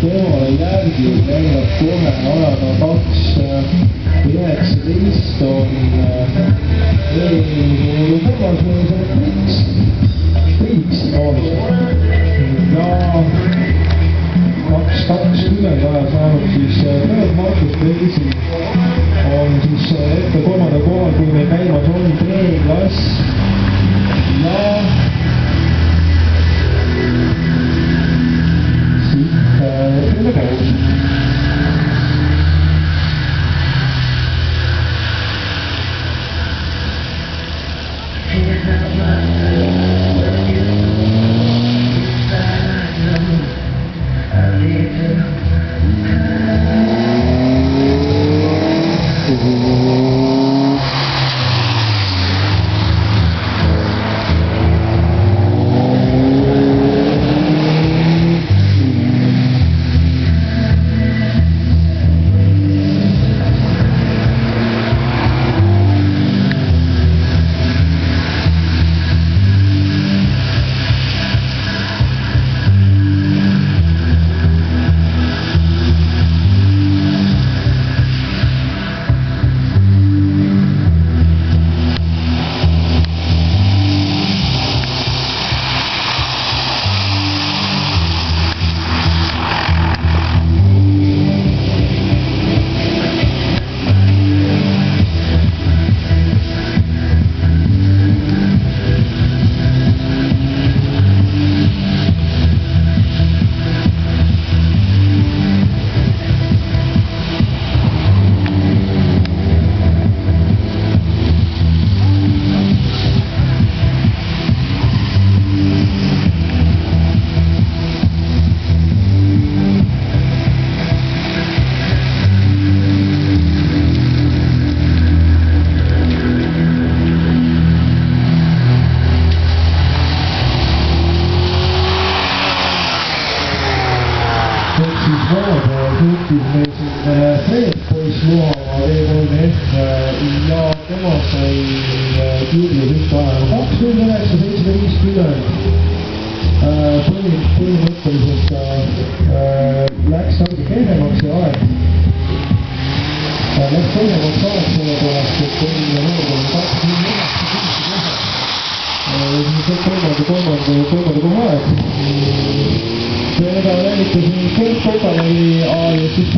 temale järgi lendab kohe alaga 2.19 on eelmine kolmas mees on Priiks ja 2.20 aja saanud siis Markus Preisi on siis ette kolmanda kohal, kui meil käimas on B-klass ja siit teeme koos. Sõitis meil siin Fred poiss Luhava V3F ja tema sai kiirlusühte ajaga 2.09.750. Põhimõtteliselt läks natuke kehvemaks see aeg. Läks kehvemaks aeg sellepärast, et eelmine number oli 2.09. kolmanda koha aeg. Seda näitasin Kurt Kotalegi ja siis